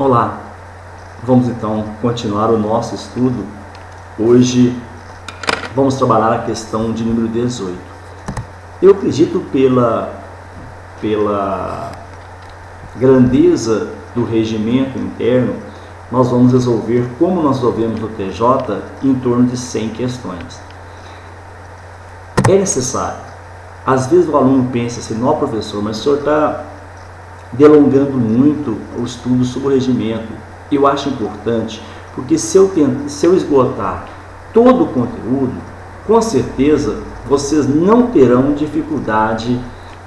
Olá, vamos então continuar o nosso estudo. Hoje vamos trabalhar a questão de número 18. Eu acredito pela grandeza do regimento interno, nós vamos resolver, como nós resolvemos no TJ, em torno de 100 questões. É necessário. Às vezes o aluno pensa assim, não, professor, mas o senhor está delongando muito o estudo sobre o regimento. Eu acho importante, porque se eu esgotar todo o conteúdo, com certeza vocês não terão dificuldade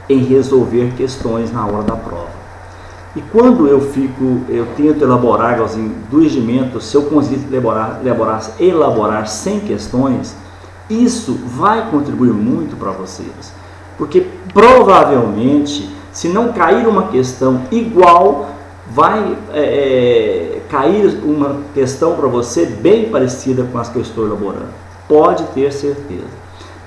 em resolver questões na hora da prova. E quando eu tento elaborar do regimento, se eu conseguir elaborar 100 questões, isso vai contribuir muito para vocês, porque provavelmente, se não cair uma questão igual, vai cair uma questão para você bem parecida com as que eu estou elaborando. Pode ter certeza.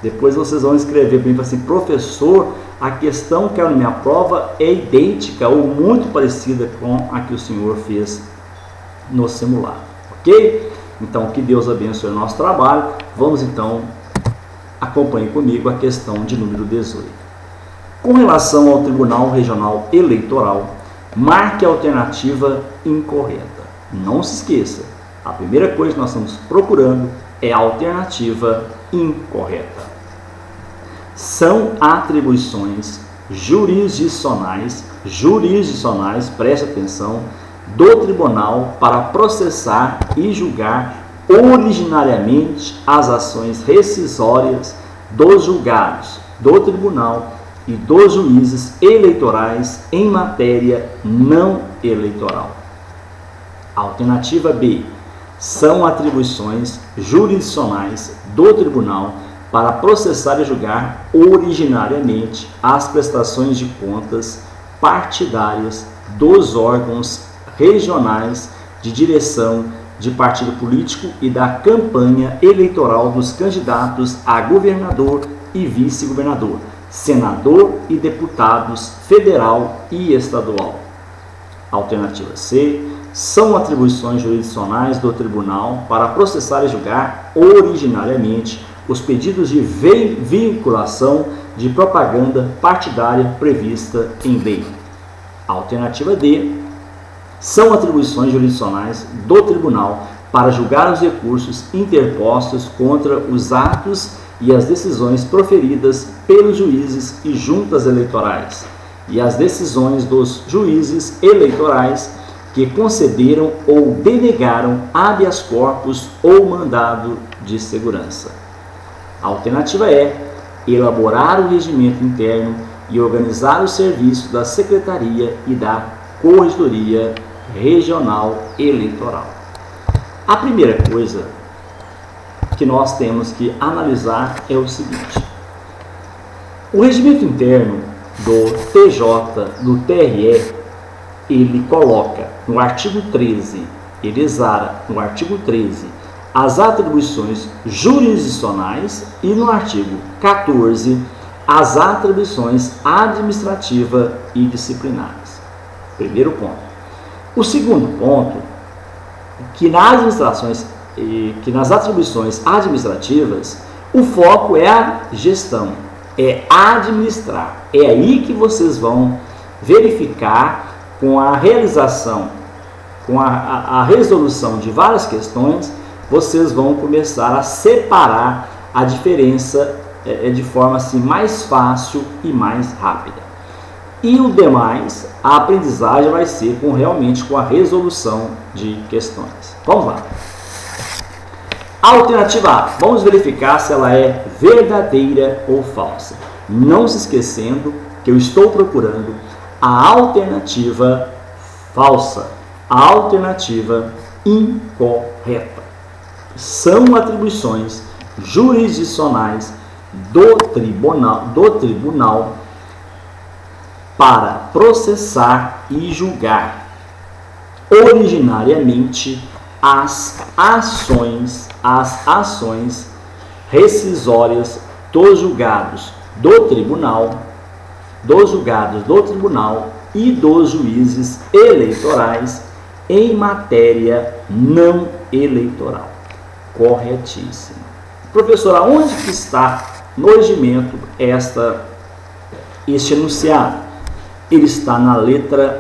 Depois vocês vão escrever bem assim, professor, a questão que é na minha prova é idêntica ou muito parecida com a que o senhor fez no simulado, ok? Então, que Deus abençoe o nosso trabalho. Vamos então, acompanhe comigo a questão de número 18. Com relação ao Tribunal Regional Eleitoral, marque a alternativa incorreta. Não se esqueça, a primeira coisa que nós estamos procurando é a alternativa incorreta. São atribuições jurisdicionais, preste atenção, do tribunal para processar e julgar originariamente as ações rescisórias dos julgados do tribunal e dos juízes eleitorais em matéria não eleitoral. Alternativa B. São atribuições jurisdicionais do tribunal para processar e julgar originariamente as prestações de contas partidárias dos órgãos regionais de direção de partido político e da campanha eleitoral dos candidatos a governador e vice-governador, senador e deputados federal e estadual. Alternativa C. São atribuições jurisdicionais do tribunal para processar e julgar originariamente os pedidos de vinculação de propaganda partidária prevista em lei. Alternativa D. São atribuições jurisdicionais do tribunal para julgar os recursos interpostos contra os atos e as decisões proferidas pelos juízes e juntas eleitorais e as decisões dos juízes eleitorais que concederam ou denegaram habeas corpus ou mandado de segurança. Alternativa E. Elaborar o regimento interno e organizar o serviço da Secretaria e da Corregedoria Regional Eleitoral. A primeira coisa que nós temos que analisar é o seguinte: o regimento interno do TJ, do TRE, ele coloca no artigo 13, ele exara no artigo 13 as atribuições jurisdicionais e no artigo 14 as atribuições administrativa e disciplinares. Primeiro ponto. O segundo ponto, que nas atribuições administrativas, o foco é a gestão, é administrar. É aí que vocês vão verificar com a realização, com a resolução de várias questões, vocês vão começar a separar a diferença de forma assim, mais fácil e mais rápida. E o demais, a aprendizagem vai ser realmente com a resolução de questões. Vamos lá. Alternativa A. Vamos verificar se ela é verdadeira ou falsa. Não se esquecendo que eu estou procurando a alternativa falsa, a alternativa incorreta. São atribuições jurisdicionais do tribunal para processar e julgar originariamente as ações rescisórias dos julgados do tribunal e dos juízes eleitorais em matéria não eleitoral. Corretíssimo. Professor, aonde que está no regimento este enunciado? Ele está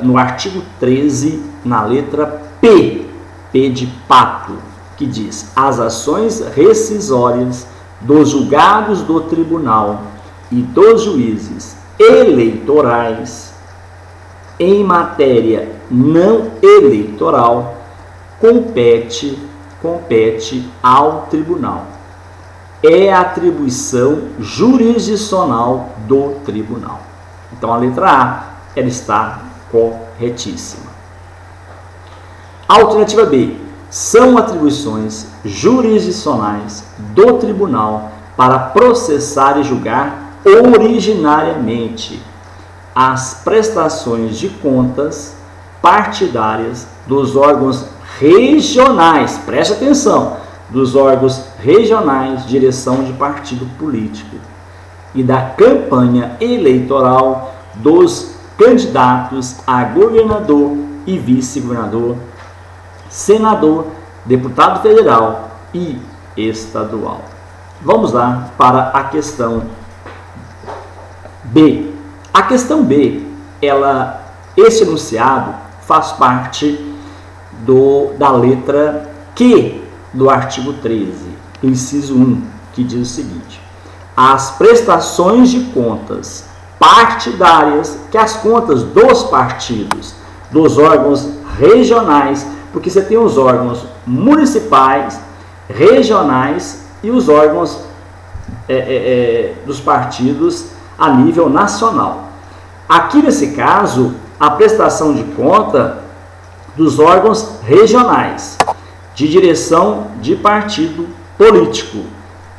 no artigo 13, na letra P de pato, que diz: as ações rescisórias dos julgados do tribunal e dos juízes eleitorais em matéria não eleitoral compete ao tribunal. É atribuição jurisdicional do tribunal. Então a letra A, ela está corretíssima. Alternativa B, são atribuições jurisdicionais do tribunal para processar e julgar originariamente as prestações de contas partidárias dos órgãos regionais, preste atenção, dos órgãos regionais de direção de partido político e da campanha eleitoral dos candidatos a governador e vice-governador, senador, deputado federal e estadual. Vamos lá para a questão B. A questão B, esse enunciado faz parte da letra Q do artigo 13, do inciso 1, que diz o seguinte: as prestações de contas partidárias, que as contas dos partidos, dos órgãos regionais, porque você tem os órgãos municipais, regionais e os órgãos dos partidos a nível nacional. Aqui nesse caso, a prestação de conta dos órgãos regionais de direção de partido político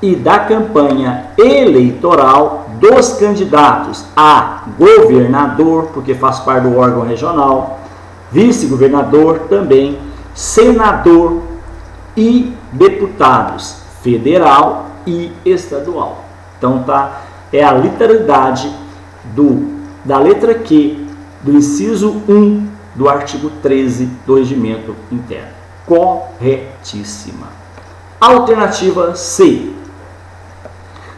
e da campanha eleitoral dos candidatos a governador, porque faz parte do órgão regional, vice-governador também, senador e deputados federal e estadual. Então é a literalidade da letra Q do inciso 1 do artigo 13 do regimento interno. Corretíssima. Alternativa C.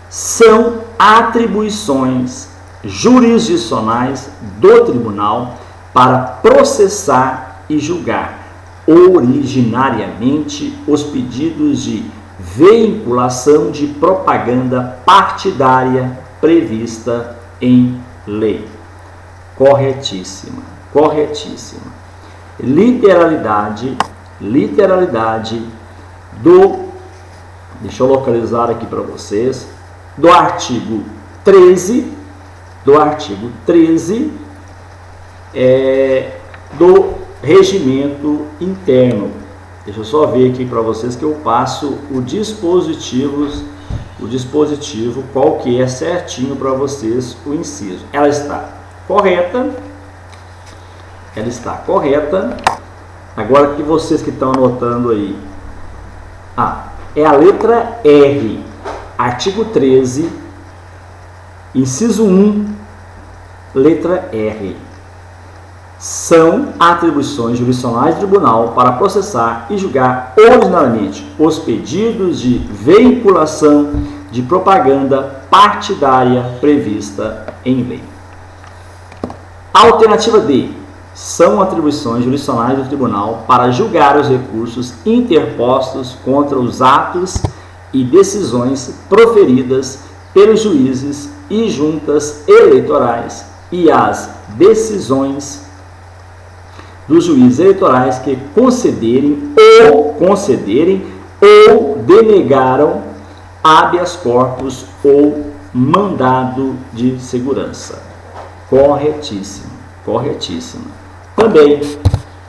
São atribuições jurisdicionais do tribunal para processar e julgar originariamente os pedidos de veiculação de propaganda partidária prevista em lei. Corretíssima, corretíssima. Literalidade deixa eu localizar aqui para vocês, do artigo 13 do regimento interno. Deixa eu só ver aqui para vocês que eu passo o dispositivo, qual que é certinho para vocês o inciso. Ela está correta. Agora que vocês que estão anotando aí, é a letra R, artigo 13, inciso 1, letra R. São atribuições jurisdicionais do tribunal para processar e julgar originariamente os pedidos de veiculação de propaganda partidária prevista em lei. Alternativa D. São atribuições jurisdicionais do tribunal para julgar os recursos interpostos contra os atos e decisões proferidas pelos juízes e juntas eleitorais e as decisões dos juízes eleitorais que concederem ou denegaram habeas corpus ou mandado de segurança. Corretíssimo. Também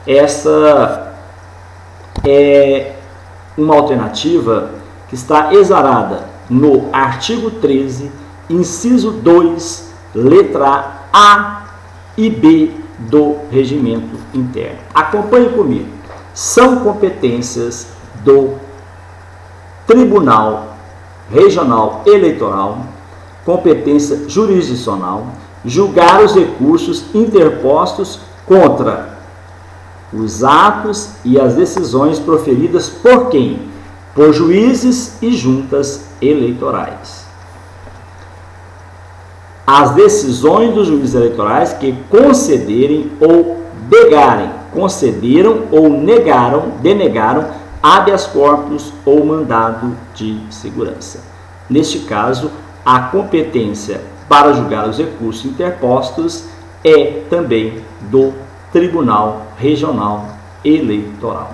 essa é uma alternativa que está exarada no artigo 13, inciso 2, letra A e B do regimento interno. Acompanhe comigo. São competências do Tribunal Regional Eleitoral, competência jurisdicional, julgar os recursos interpostos contra os atos e as decisões proferidas por quem? Por juízes e juntas eleitorais. As decisões dos juízes eleitorais que concederem ou negarem, concederam ou denegaram habeas corpus ou mandado de segurança. Neste caso, a competência para julgar os recursos interpostos é também do Tribunal Regional Eleitoral.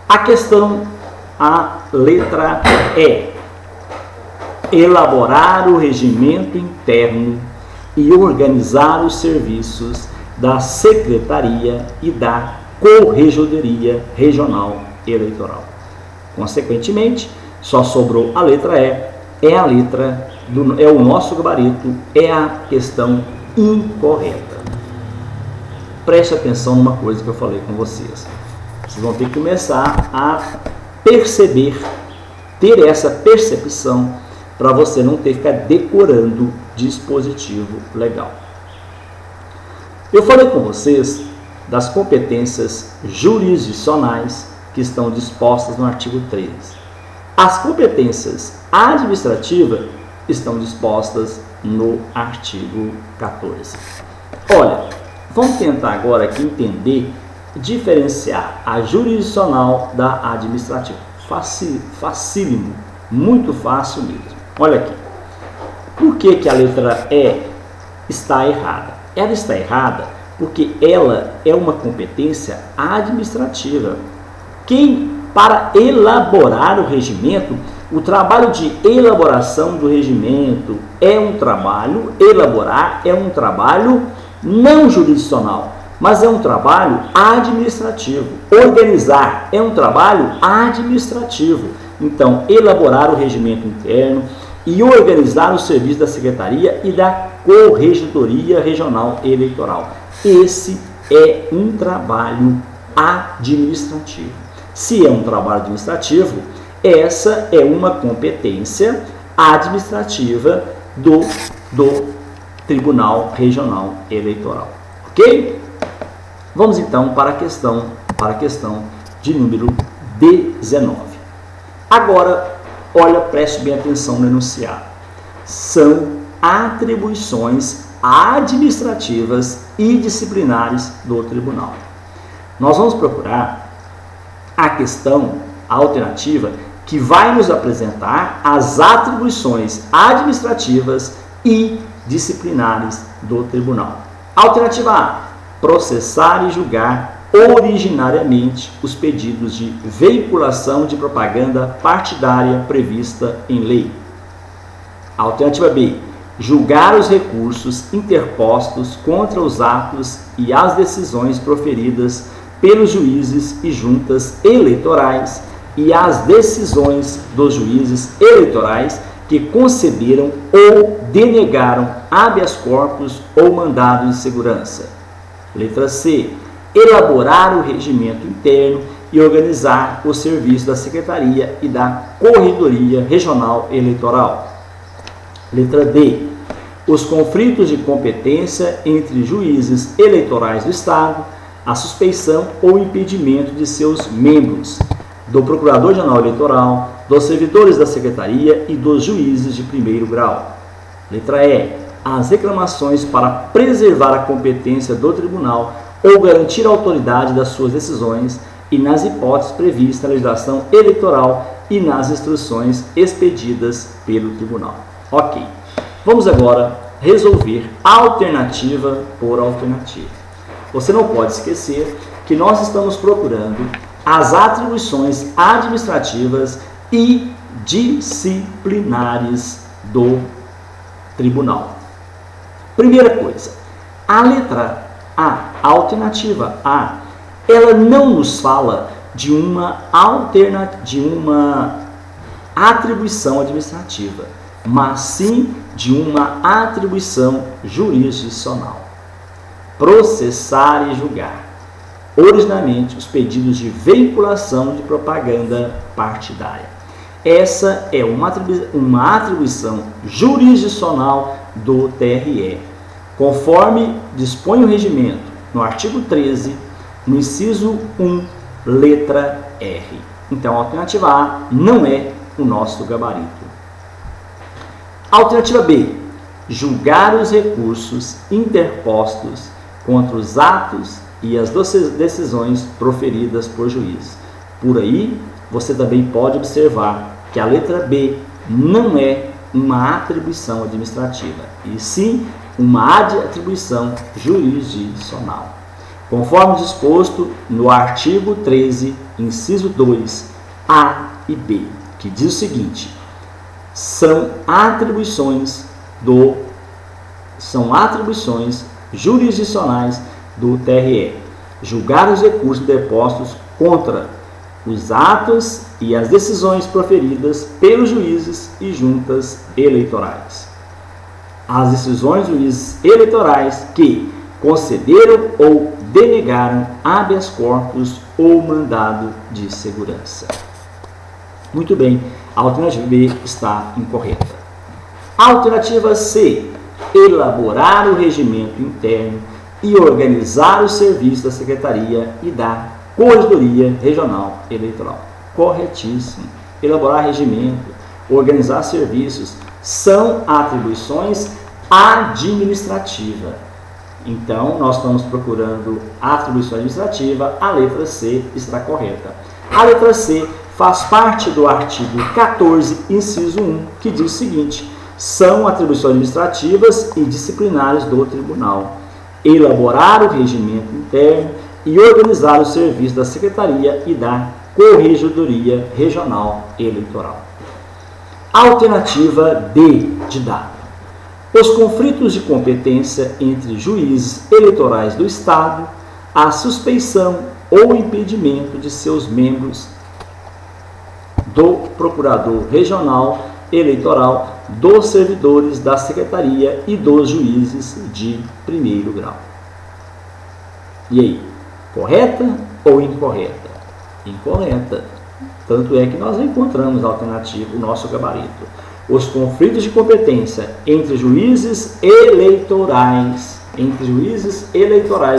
A questão, a letra E. Elaborar o regimento interno e organizar os serviços da Secretaria e da Corregedoria Regional Eleitoral. Consequentemente, só sobrou a letra E, é a letra é o nosso gabarito, é a questão incorreta. Preste atenção numa coisa que eu falei com vocês. Vocês vão ter que começar a perceber, ter essa percepção, para você não ter que ficar decorando dispositivo legal. Eu falei com vocês das competências jurisdicionais que estão dispostas no artigo 13. As competências administrativas estão dispostas no artigo 14. Olha, vamos tentar agora aqui entender, diferenciar a jurisdicional da administrativa. Facílimo, muito fácil mesmo. Olha aqui. Por que a letra E está errada? Ela está errada porque ela é uma competência administrativa. Para elaborar o regimento, o trabalho de elaboração do regimento é um trabalho, elaborar é um trabalho não jurisdicional, mas é um trabalho administrativo. Organizar é um trabalho administrativo. Então, elaborar o regimento interno e organizar o serviço da Secretaria e da Corregedoria Regional Eleitoral. Esse é um trabalho administrativo. Se é um trabalho administrativo, essa é uma competência administrativa do Tribunal Regional Eleitoral. Ok? Vamos então para a questão de número 19. Agora, olha, preste bem atenção no enunciado. São atribuições administrativas e disciplinares do tribunal. Nós vamos procurar a questão alternativa que vai nos apresentar as atribuições administrativas e disciplinares do tribunal. Alternativa A: processar e julgar originariamente os pedidos de veiculação de propaganda partidária prevista em lei. Alternativa B: julgar os recursos interpostos contra os atos e as decisões proferidas pelos juízes e juntas eleitorais e as decisões dos juízes eleitorais que concederam ou denegaram habeas corpus ou mandado de segurança. Letra C: elaborar o regimento interno e organizar o serviço da Secretaria e da Corregedoria Regional Eleitoral. Letra D: os conflitos de competência entre juízes eleitorais do Estado, a suspeição ou impedimento de seus membros, do Procurador-Geral Eleitoral, dos servidores da Secretaria e dos juízes de primeiro grau. Letra E: as reclamações para preservar a competência do tribunal ou garantir a autoridade das suas decisões e nas hipóteses previstas na legislação eleitoral e nas instruções expedidas pelo tribunal. Ok. Vamos agora resolver alternativa por alternativa. Você não pode esquecer que nós estamos procurando as atribuições administrativas e disciplinares do tribunal. Primeira coisa, a letra A, a alternativa A, ela não nos fala de uma atribuição administrativa, mas sim de uma atribuição jurisdicional. Processar e julgar originalmente os pedidos de veiculação de propaganda partidária. Essa é uma atribuição jurisdicional do TRE. Conforme dispõe o regimento, no artigo 13, no inciso 1, letra R. Então, a alternativa A não é o nosso gabarito. Alternativa B, julgar os recursos interpostos contra os atos e as decisões proferidas por juiz. Por aí, você também pode observar que a letra B não é uma atribuição administrativa, e sim uma atribuição jurisdicional, conforme disposto no artigo 13, inciso 2, A e B, que diz o seguinte: são atribuições jurisdicionais do TRE julgar os recursos interpostos contra os atos e as decisões proferidas pelos juízes e juntas eleitorais. As decisões dos juízes eleitorais que concederam ou denegaram habeas corpus ou mandado de segurança. Muito bem, a alternativa B está incorreta. Alternativa C, elaborar o regimento interno e organizar o serviço da Secretaria e da Corregedoria Regional Eleitoral. Corretíssimo. Elaborar regimento, organizar serviços, são atribuições administrativas. Então, nós estamos procurando atribuição administrativa, a letra C está correta. A letra C faz parte do artigo 14, inciso 1, que diz o seguinte: são atribuições administrativas e disciplinares do tribunal elaborar o regimento interno e organizar o serviço da Secretaria e da Corregedoria Regional Eleitoral. Alternativa D de dado. Os conflitos de competência entre juízes eleitorais do Estado, a suspeição ou impedimento de seus membros do Procurador Regional Eleitoral, dos servidores da Secretaria e dos juízes de primeiro grau. E aí, correta ou incorreta? Incorreta. Tanto é que nós encontramos a alternativa, o nosso gabarito. Os conflitos de competência entre juízes eleitorais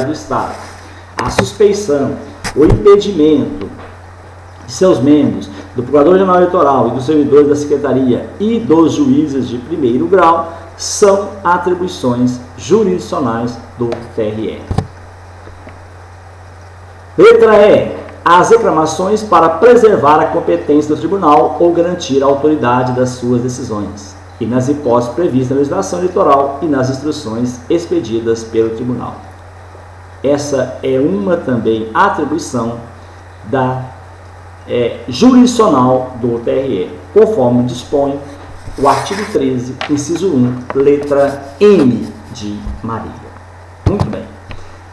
do Estado, a suspeição, o impedimento de seus membros do Procurador-Geral Eleitoral e dos servidores da Secretaria e dos juízes de primeiro grau são atribuições jurisdicionais do TRE. Letra E. As reclamações para preservar a competência do tribunal ou garantir a autoridade das suas decisões, e nas hipóteses previstas na legislação eleitoral e nas instruções expedidas pelo tribunal. Essa é uma também atribuição jurisdicional do TRE, conforme dispõe o artigo 13, inciso 1, letra M de Maria. Muito bem.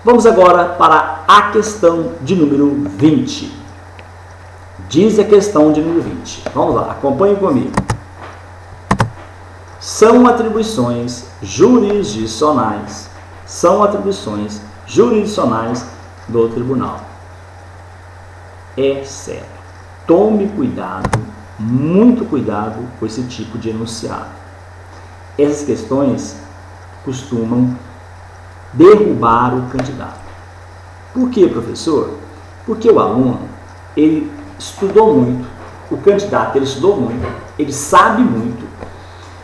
Vamos agora para a questão de número 20. Diz a questão de número 20. Vamos lá, acompanhe comigo. São atribuições jurisdicionais do tribunal. É certo. Tome cuidado, muito cuidado com esse tipo de enunciado. Essas questões costumam derrubar o candidato. Por quê, professor? Porque o aluno, ele estudou muito, o candidato, ele estudou muito, ele sabe muito,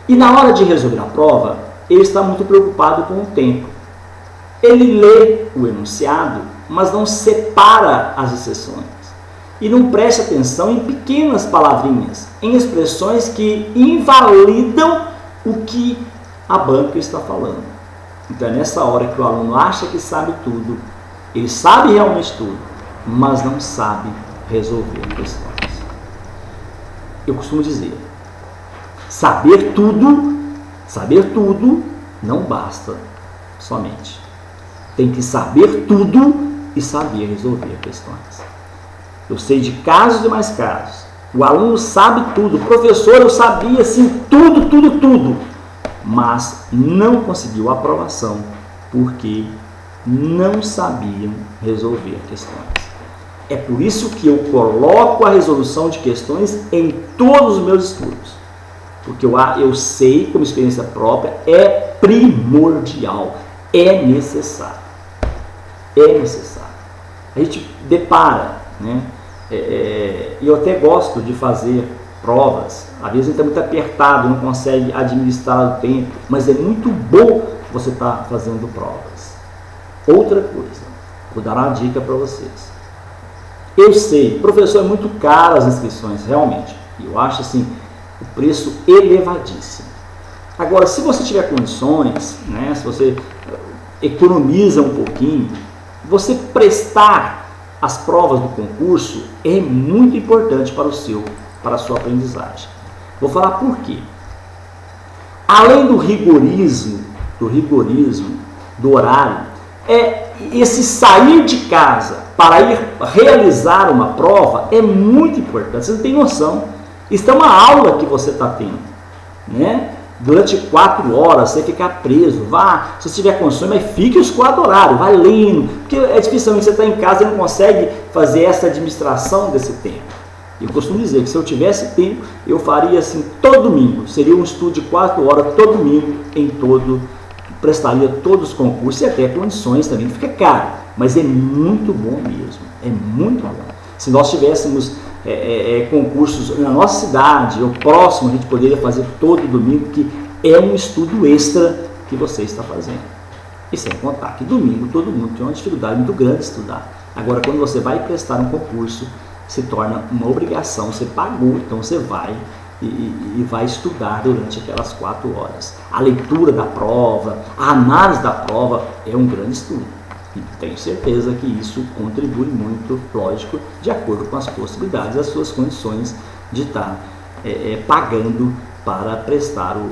e na hora de resolver a prova, ele está muito preocupado com o tempo. Ele lê o enunciado, mas não separa as exceções. E não presta atenção em pequenas palavrinhas, em expressões que invalidam o que a banca está falando. Então é nessa hora que o aluno acha que sabe tudo, ele sabe realmente tudo, mas não sabe resolver questões. Eu costumo dizer, saber tudo não basta somente. Tem que saber tudo e saber resolver questões. Eu sei de casos e mais casos. O aluno sabe tudo. Professor, eu sabia assim tudo. Mas não conseguiu aprovação porque não sabiam resolver questões. É por isso que eu coloco a resolução de questões em todos os meus estudos. Porque eu sei, como experiência própria, é primordial, é necessário. a gente depara, né? Eu até gosto de fazer provas, às vezes a gente está muito apertado, não consegue administrar o tempo, mas é muito bom você estar fazendo provas. Outra coisa, vou dar uma dica para vocês. Eu sei, professor, é muito caro as inscrições, realmente. Eu acho assim, o preço elevadíssimo. Agora, se você tiver condições, né, se você economiza um pouquinho, você prestar as provas do concurso é muito importante para a sua aprendizagem. Vou falar por quê. Além do rigorismo do horário, esse sair de casa para ir realizar uma prova é muito importante. Você não tem noção. Isso é uma aula que você está tendo, né? Durante 4 horas você ficar preso, vá, se você tiver condições, mas fique os 4 horários, vai lendo, porque é dificilmente você está em casa e não consegue fazer essa administração desse tempo. Eu costumo dizer que se eu tivesse tempo, eu faria assim todo domingo, seria um estudo de 4 horas todo domingo, prestaria todos os concursos e até condições também, fica caro, mas é muito bom mesmo, é muito bom. Se nós tivéssemos concursos na nossa cidade ou próximo, a gente poderia fazer todo domingo, que é um estudo extra que você está fazendo. E sem contar que domingo todo mundo tem uma dificuldade muito grande de estudar. Agora, quando você vai prestar um concurso, se torna uma obrigação, você pagou, então você vai e vai estudar durante aquelas 4 horas. A leitura da prova, a análise da prova é um grande estudo. E tenho certeza que isso contribui muito, lógico, de acordo com as possibilidades, as suas condições de estar pagando para prestar o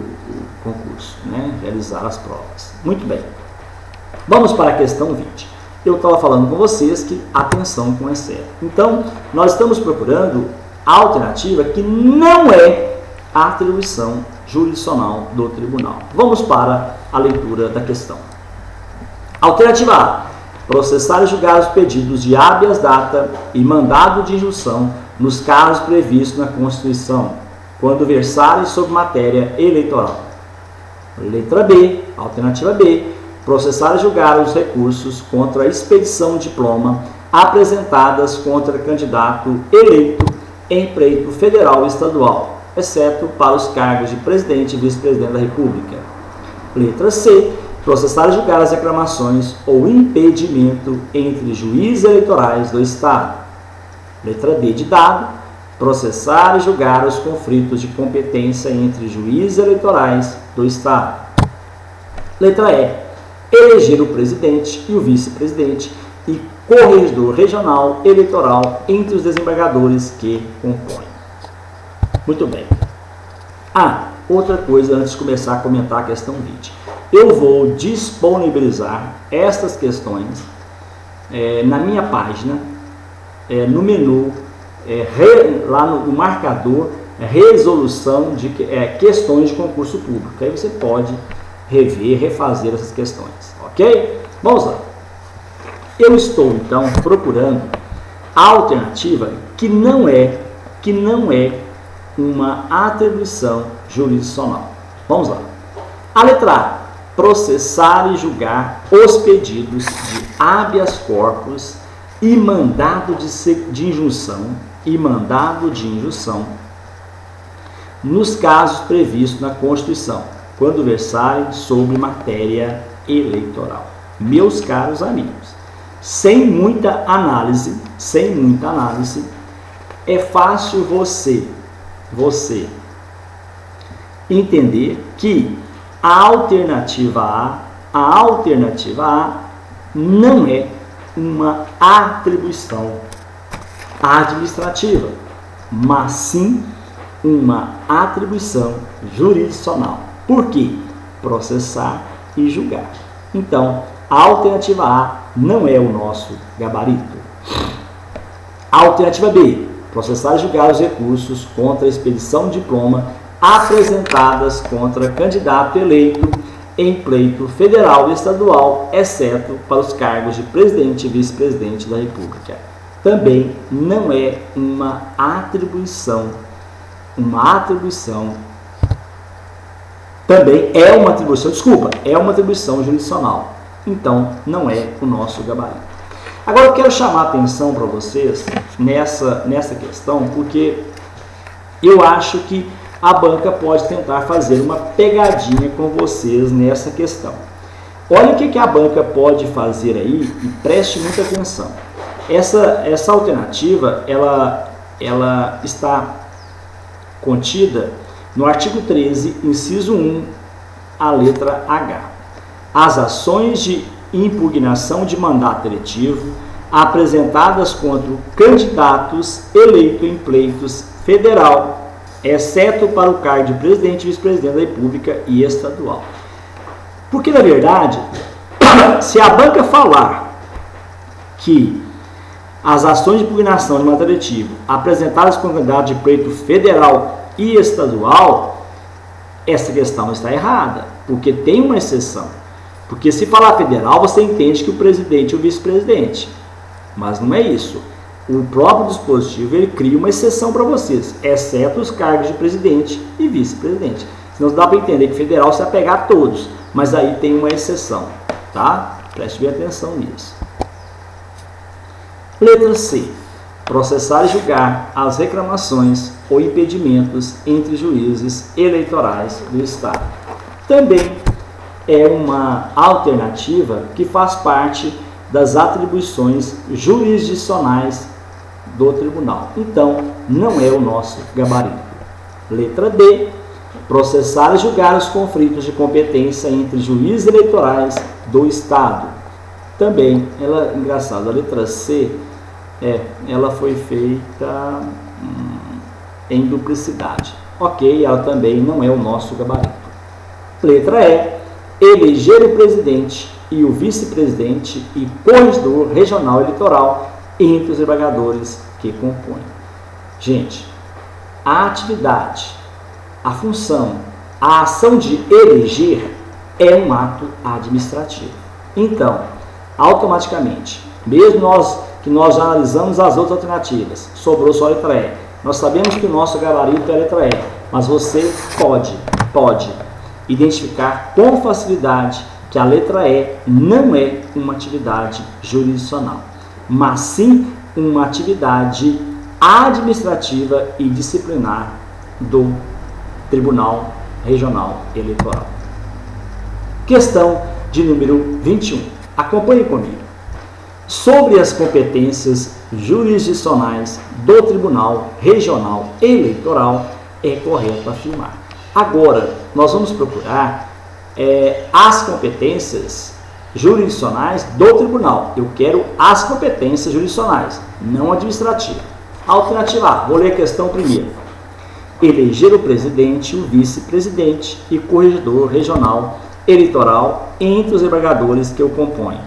concurso, né? Realizar as provas. Muito bem. Vamos para a questão 20. Eu estava falando com vocês que atenção com excesso. Então, nós estamos procurando a alternativa que não é a atribuição jurisdicional do tribunal. Vamos para a leitura da questão. Alternativa A. Processar e julgar os pedidos de habeas data e mandado de injunção nos casos previstos na Constituição, quando versarem sobre matéria eleitoral. Letra B. Alternativa B. Processar e julgar os recursos contra a expedição de diploma apresentadas contra candidato eleito em pleito federal e estadual, exceto para os cargos de presidente e vice-presidente da República. Letra C. Processar e julgar as reclamações ou impedimento entre juízes eleitorais do Estado. Letra D de dado. Processar e julgar os conflitos de competência entre juízes eleitorais do Estado. Letra E. Eleger o presidente e o vice-presidente e corregedor regional eleitoral entre os desembargadores que compõem. Muito bem. Outra coisa antes de começar a comentar a questão 20. Eu vou disponibilizar estas questões na minha página, no menu, lá no marcador, resolução de questões de concurso público. Aí você pode rever, refazer essas questões, ok? Vamos lá. Eu estou, então, procurando a alternativa que não é uma atribuição jurisdicional. Vamos lá. A letra A. Processar e julgar os pedidos de habeas corpus e mandado de injunção nos casos previstos na Constituição, quando versarem sobre matéria eleitoral. Meus caros amigos, sem muita análise, é fácil você entender que a alternativa A não é uma atribuição administrativa, mas sim uma atribuição jurisdicional. Por quê? Processar e julgar. Então, a alternativa A não é o nosso gabarito. A alternativa B. Processar e julgar os recursos contra a expedição de diploma apresentadas contra candidato eleito em pleito federal e estadual, exceto para os cargos de presidente e vice-presidente da República. Também não é uma atribuição. Também é uma atribuição jurisdicional. Então, não é o nosso gabarito. Agora eu quero chamar a atenção para vocês nessa questão, porque eu acho que a banca pode tentar fazer uma pegadinha com vocês nessa questão. Olha o que a banca pode fazer aí e preste muita atenção. Essa alternativa, ela está contida no artigo 13, inciso 1, a letra H. As ações de impugnação de mandato eletivo apresentadas contra candidatos eleitos em pleitos federal, exceto para o cargo de presidente e vice-presidente da República e estadual. Porque, na verdade, se a banca falar que as ações de impugnação de mandato eletivo apresentadas com candidato de pleito federal e estadual, essa questão está errada, porque tem uma exceção. Porque se falar federal, você entende que o presidente e o vice-presidente. Mas não é isso. O próprio dispositivo, ele cria uma exceção para vocês, exceto os cargos de presidente e vice-presidente. Senão dá para entender que federal se apegar a todos, mas aí tem uma exceção, tá? Preste bem atenção nisso. Letra C. Processar e julgar as reclamações ou impedimentos entre juízes eleitorais do Estado. Também é uma alternativa que faz parte das atribuições jurisdicionais do tribunal. Então, não é o nosso gabarito. Letra D. Processar e julgar os conflitos de competência entre juízes eleitorais do Estado. Também, engraçado, a letra C, ela foi feita em duplicidade. Ok, ela também não é o nosso gabarito. Letra E. Eleger o presidente e o vice-presidente e corregedor regional eleitoral entre os desembargadores que compõem. Gente, a atividade, a função, a ação de eleger é um ato administrativo. Então, automaticamente, mesmo nós já analisamos as outras alternativas, sobrou só a letra E. Nós sabemos que o nosso gabarito é a letra E, mas você pode identificar com facilidade que a letra E não é uma atividade jurisdicional, mas sim uma atividade administrativa e disciplinar do Tribunal Regional Eleitoral. Questão de número 21. Acompanhe comigo. Sobre as competências jurisdicionais do Tribunal Regional Eleitoral, é correto afirmar. Agora, nós vamos procurar as competências jurisdicionais do tribunal. Eu quero as competências jurisdicionais, não administrativas. Alternativa A, vou ler a questão primeiro. Eleger o presidente, o vice-presidente e corregedor regional eleitoral entre os desembargadores que o compõem.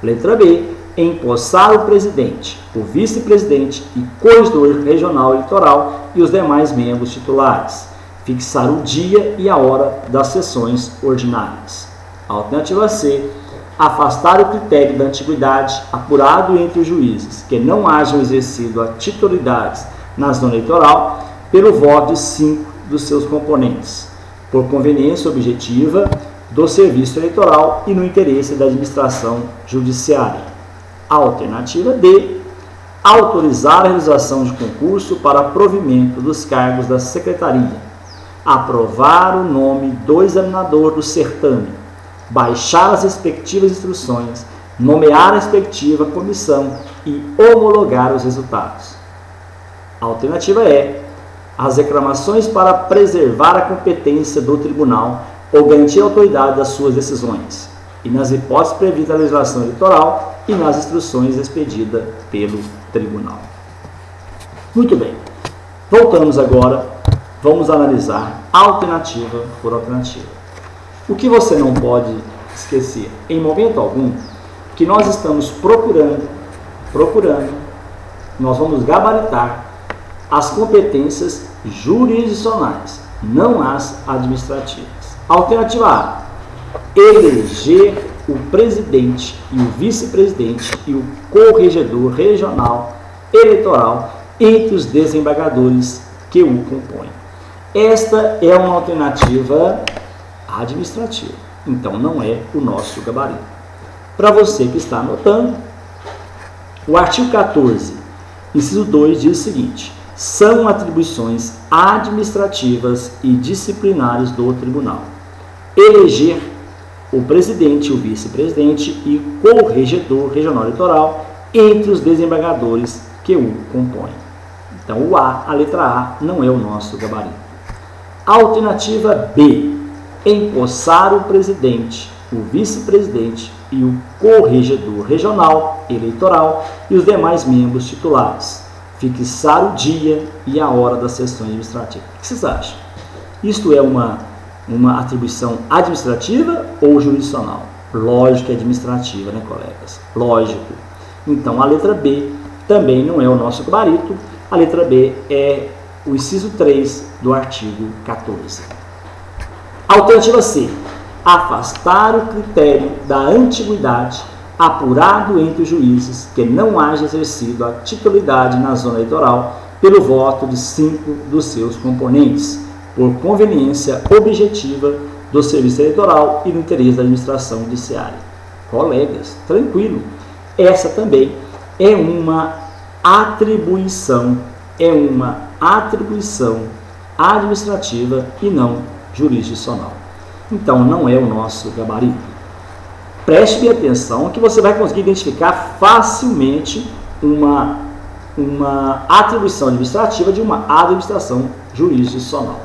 Letra B, empossar o presidente, o vice-presidente e corregedor regional eleitoral e os demais membros titulares. Fixar o dia e a hora das sessões ordinárias. Alternativa C, afastar o critério da antiguidade apurado entre os juízes que não hajam exercido a titularidade na zona eleitoral pelo voto de 5 dos seus componentes, por conveniência objetiva do serviço eleitoral e no interesse da administração judiciária. Alternativa D, autorizar a realização de concurso para provimento dos cargos da secretaria, aprovar o nome do examinador do certame, baixar as respectivas instruções, nomear a respectiva comissão e homologar os resultados. Alternativa E, as reclamações para preservar a competência do tribunal ou garantir a autoridade das suas decisões, e nas hipóteses previstas na legislação eleitoral e nas instruções expedidas pelo tribunal. Muito bem, voltamos agora. Vamos analisar alternativa por alternativa. O que você não pode esquecer, em momento algum, que nós estamos procurando, nós vamos gabaritar as competências jurisdicionais, não as administrativas. Alternativa A, eleger o presidente e o vice-presidente e o corregedor regional eleitoral entre os desembargadores que o compõem. Esta é uma alternativa administrativa, então não é o nosso gabarito. Para você que está anotando, O artigo 14, inciso 2, diz o seguinte: são atribuições administrativas e disciplinares do tribunal eleger o presidente, o vice-presidente e corregedor regional eleitoral entre os desembargadores que o compõem. Então, a letra A não é o nosso gabarito. Alternativa B, empossar o presidente, o vice-presidente e o corregedor regional eleitoral e os demais membros titulares. Fixar o dia e a hora das sessões administrativas. O que vocês acham? Isto é uma atribuição administrativa ou jurisdicional? Lógico que é administrativa, né, colegas? Lógico. Então, a letra B também não é o nosso gabarito. A letra B é o inciso 3 do artigo 14. Alternativa C. Afastar o critério da antiguidade apurado entre os juízes que não haja exercido a titularidade na zona eleitoral pelo voto de 5 dos seus componentes, por conveniência objetiva do serviço eleitoral e no interesse da administração judiciária. Colegas, tranquilo. Essa também é uma atribuição administrativa e não jurisdicional. Então, não é o nosso gabarito. Preste bem atenção que você vai conseguir identificar facilmente uma atribuição administrativa de uma administração jurisdicional.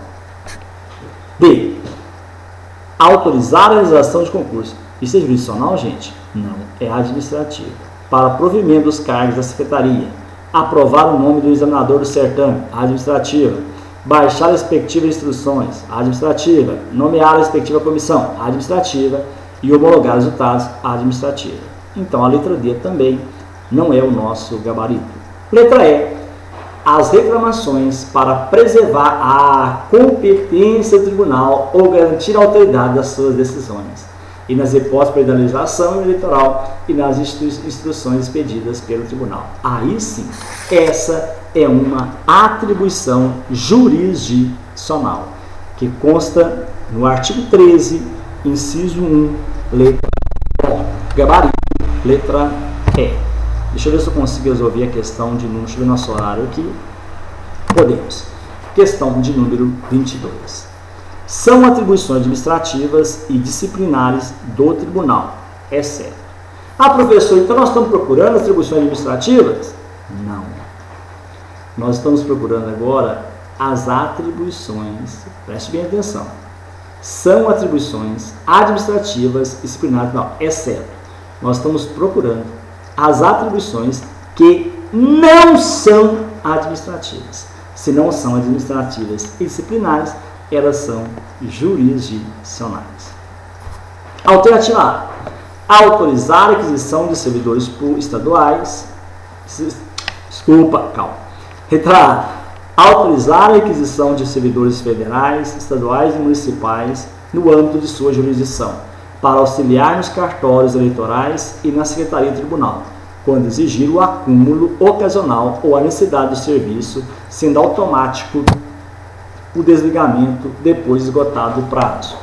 B. Autorizar a realização de concurso. Isso é jurisdicional, gente? Não, é administrativo. Para provimento dos cargos da secretaria. Aprovar o nome do examinador do certame. Administrativa. Baixar as respectivas instruções. Administrativa. Nomear a respectiva comissão. Administrativa. E homologar os resultados. Administrativa. Então, a letra D também não é o nosso gabarito. Letra E. As reclamações para preservar a competência do tribunal ou garantir a autoridade das suas decisões, e nas hipóteses da legislação eleitoral e nas instruções expedidas pelo tribunal. Aí sim, essa é uma atribuição jurisdicional, que consta no artigo 13, inciso 1, letra O. Gabarito, letra E. Deixa eu ver se eu consigo resolver a questão de número. Deixa eu ver nosso horário aqui. Podemos. Questão de número 22. São atribuições administrativas e disciplinares do tribunal. É certo. Ah, professor, então nós estamos procurando atribuições administrativas? Não. Nós estamos procurando agora as atribuições. Preste bem atenção. São atribuições administrativas e disciplinares. Não, é certo. Nós estamos procurando as atribuições que não são administrativas. Se não são administrativas e disciplinares, elas são jurisdicionais. Alternativa A. Autorizar a aquisição de servidores estaduais. Letra A. Autorizar a aquisição de servidores federais, estaduais e municipais no âmbito de sua jurisdição, para auxiliar nos cartórios eleitorais e na secretaria do tribunal, quando exigir o acúmulo ocasional ou a necessidade do serviço, sendo automático o desligamento depois de esgotado o prazo.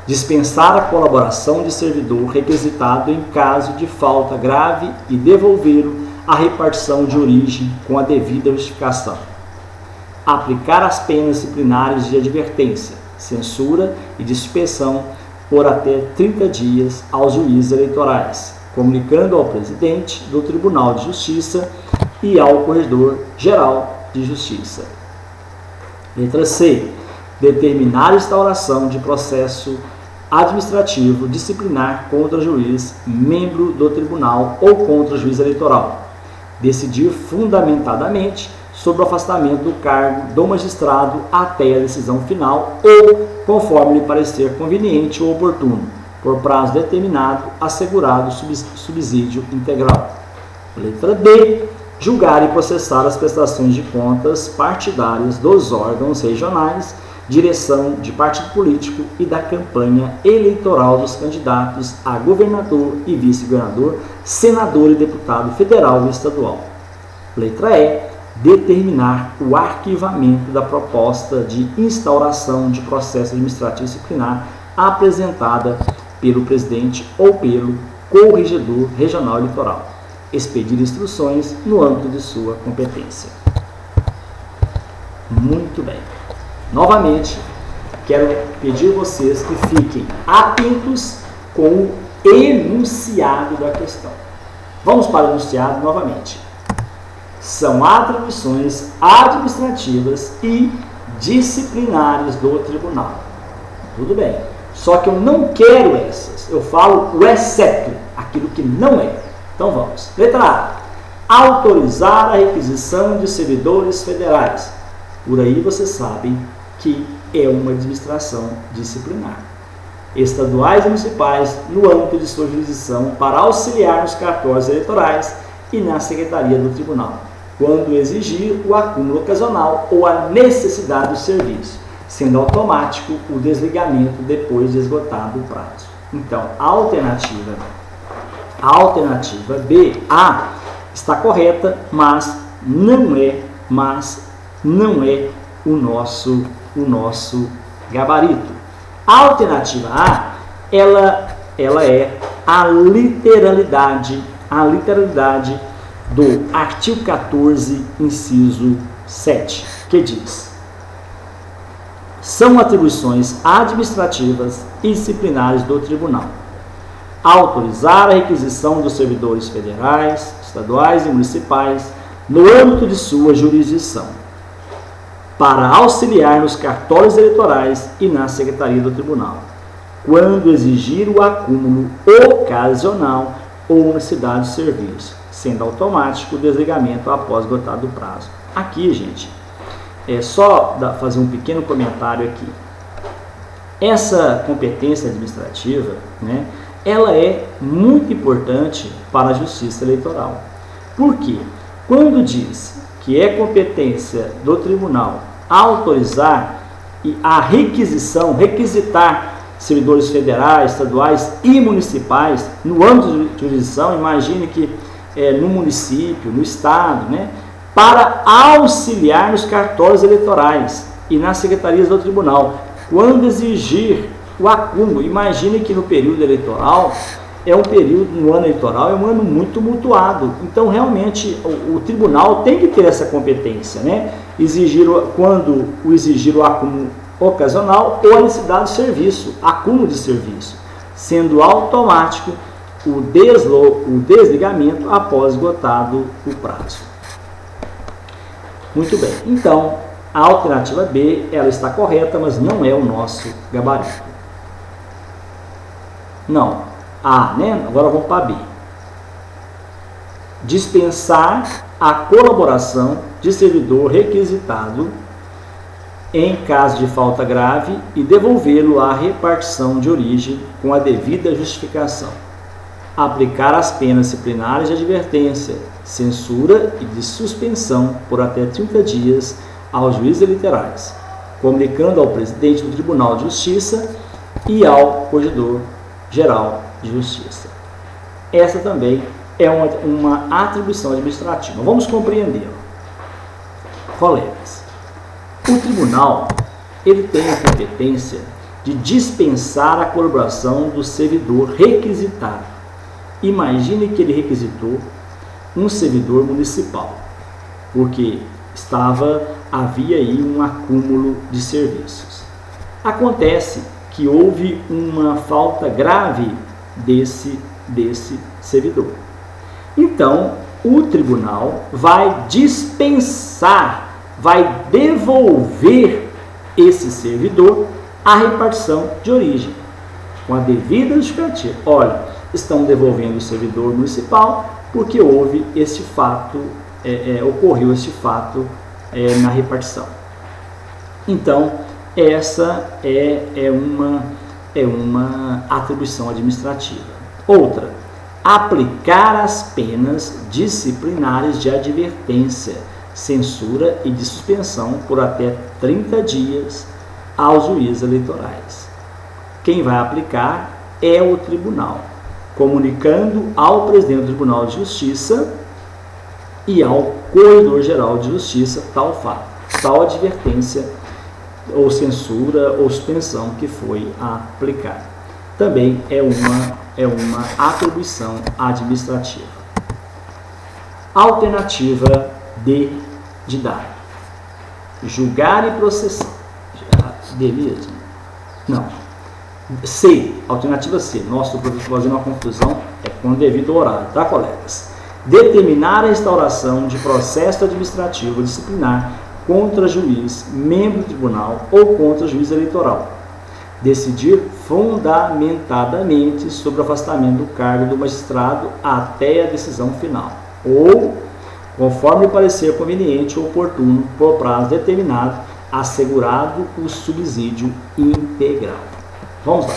Dispensar a colaboração de servidor requisitado em caso de falta grave e devolvê-lo à repartição de origem com a devida justificação. Aplicar as penas disciplinares de advertência, censura e de suspensão por até 30 dias aos juízes eleitorais, comunicando ao presidente do Tribunal de Justiça e ao Corregedor-Geral de Justiça. Letra C. Determinar a instauração de processo administrativo disciplinar contra juiz, membro do tribunal ou contra juiz eleitoral. Decidir fundamentadamente sobre o afastamento do cargo do magistrado até a decisão final ou, conforme lhe parecer conveniente ou oportuno, por prazo determinado, assegurado subsídio integral. Letra B. Julgar e processar as prestações de contas partidárias dos órgãos regionais, direção de partido político e da campanha eleitoral dos candidatos a governador e vice-governador, senador e deputado federal e estadual. Letra E. Determinar o arquivamento da proposta de instauração de processo administrativo disciplinar apresentada pelo presidente ou pelo corregedor regional eleitoral. expedir instruções no âmbito de sua competência. Muito bem. Novamente, quero pedir a vocês que fiquem atentos com o enunciado da questão. Vamos para o enunciado novamente. São atribuições administrativas e disciplinares do tribunal. Tudo bem. Só que eu não quero essas. Eu falo o exceto, aquilo que não é. Então vamos. Letra A. Autorizar a requisição de servidores federais. Por aí vocês sabem que é uma administração disciplinar. Estaduais e municipais no âmbito de sua jurisdição para auxiliar nos cartórios eleitorais e na secretaria do tribunal, quando exigir o acúmulo ocasional ou a necessidade do serviço, sendo automático o desligamento depois de esgotado o prazo. Então, a alternativa B, A, está correta, mas não é o nosso gabarito. A alternativa A, ela é a literalidade do artigo 14, inciso 7, que diz: são atribuições administrativas e disciplinares do tribunal autorizar a requisição dos servidores federais, estaduais e municipais no âmbito de sua jurisdição, para auxiliar nos cartórios eleitorais e na secretaria do tribunal, quando exigir o acúmulo ocasional ou necessidade de serviço, sendo automático o desligamento após esgotado o prazo. Aqui, gente, é só fazer um pequeno comentário aqui. Essa competência administrativa, né, ela é muito importante para a justiça eleitoral. Por quê? Quando diz que é competência do tribunal autorizar e a requisitar servidores federais, estaduais e municipais no âmbito de jurisdição, imagine que no município, no estado, né, para auxiliar nos cartórios eleitorais e nas secretarias do tribunal, quando exigir o acúmulo. Imagine que no período eleitoral no ano eleitoral é um ano muito tumultuado. Então, realmente, o tribunal tem que ter essa competência, né? Quando exigir o acúmulo ocasional ou a necessidade de serviço, acúmulo de serviço, sendo automático o desligamento após esgotado o prazo. Muito bem. Então, a alternativa B, ela está correta, mas não é o nosso gabarito. Não. A, né? Agora vamos para B. Dispensar a colaboração de servidor requisitado em caso de falta grave e devolvê-lo à repartição de origem com a devida justificação. Aplicar as penas disciplinares de advertência, censura e de suspensão por até 30 dias aos juízes eleitorais, comunicando ao presidente do Tribunal de Justiça e ao Corregedor-Geral de Justiça. Essa também é uma atribuição administrativa. Vamos compreender. Colegas, o tribunal ele tem a competência de dispensar a colaboração do servidor requisitado. Imagine que ele requisitou um servidor municipal, porque havia aí um acúmulo de serviços. Acontece que houve uma falta grave desse servidor. Então, o tribunal vai dispensar, vai devolver esse servidor à repartição de origem, com a devida justificativa. Olha, estão devolvendo o servidor municipal porque houve este fato, ocorreu este fato na repartição. Então, essa é uma atribuição administrativa. Outra, aplicar as penas disciplinares de advertência, censura e de suspensão por até 30 dias aos juízes eleitorais. Quem vai aplicar é o tribunal, comunicando ao presidente do Tribunal de Justiça e ao Corregedor-Geral de Justiça tal fato, tal advertência ou censura ou suspensão que foi aplicada. Também é uma atribuição administrativa. Alternativa D de Dado. Julgar e processar. D mesmo? Não. C. Alternativa C. Nossa, o professor fazendo uma confusão é com devido ao horário, tá, colegas? Determinar a instauração de processo administrativo disciplinar contra juiz, membro do tribunal ou contra juiz eleitoral. Decidir fundamentadamente sobre o afastamento do cargo do magistrado até a decisão final, ou, conforme parecer conveniente ou oportuno, por prazo determinado, assegurado o subsídio integral. Vamos lá.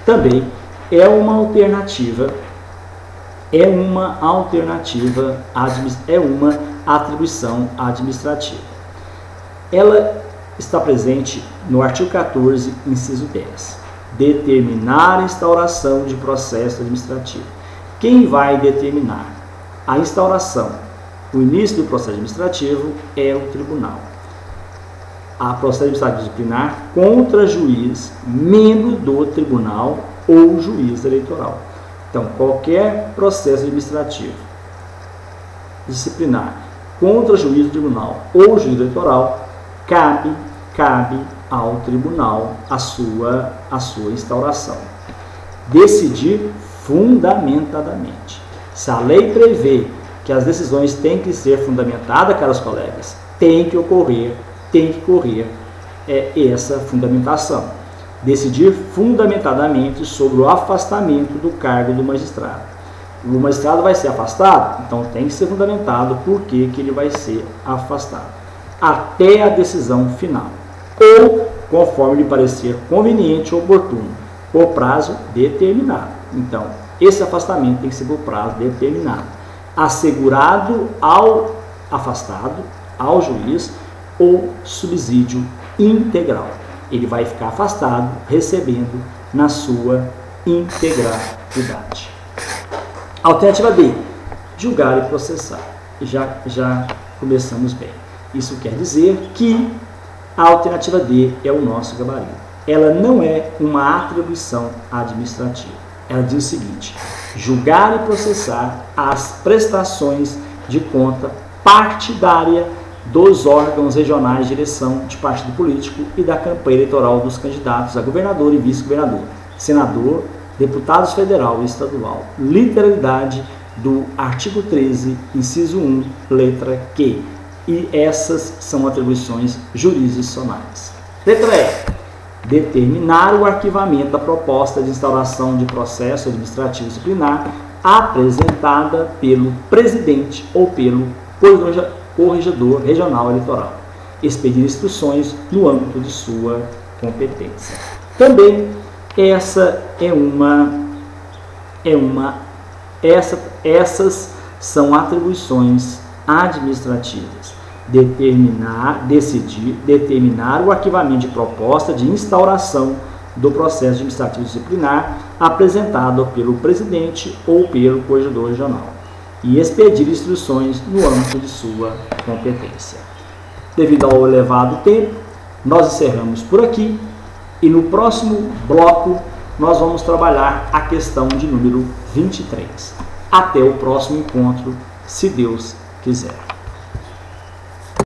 Também é uma alternativa, é uma atribuição administrativa. Ela está presente no artigo 14, inciso 10. Determinar a instauração de processo administrativo. Quem vai determinar a instauração, o início do processo administrativo é o tribunal. A processo administrativo disciplinar contra juiz, membro do tribunal ou juiz eleitoral. Então, qualquer processo administrativo disciplinar contra juiz do tribunal ou juiz eleitoral, cabe ao tribunal a sua instauração. Decidir fundamentadamente. Se a lei prevê que as decisões têm que ser fundamentadas, caros colegas, tem que correr essa fundamentação. Decidir fundamentadamente sobre o afastamento do cargo do magistrado. O magistrado vai ser afastado, então tem que ser fundamentado por que ele vai ser afastado, até a decisão final, ou conforme lhe parecer conveniente ou oportuno, por prazo determinado. Então, esse afastamento tem que ser por prazo determinado, assegurado ao afastado, ao juiz, ou subsídio integral. Ele vai ficar afastado, recebendo na sua integralidade. Alternativa D, julgar e processar. Já começamos bem. Isso quer dizer que a alternativa D é o nosso gabarito. Ela não é uma atribuição administrativa. Ela diz o seguinte: julgar e processar as prestações de conta partidária dos órgãos regionais de direção de partido político e da campanha eleitoral dos candidatos a governador e vice-governador, senador, deputados federal e estadual. Literalidade do artigo 13, inciso 1, letra Q. E essas são atribuições jurisdicionais. Letra E. Determinar o arquivamento da proposta de instauração de processo administrativo disciplinar apresentada pelo presidente ou pelo corregedor regional eleitoral. Expedir instruções no âmbito de sua competência. Também essas são atribuições administrativas. Determinar o arquivamento de proposta de instauração do processo administrativo disciplinar apresentado pelo presidente ou pelo corregedor regional e expedir instruções no âmbito de sua competência. Devido ao elevado tempo, nós encerramos por aqui e no próximo bloco nós vamos trabalhar a questão de número 23. Até o próximo encontro, se Deus quiser.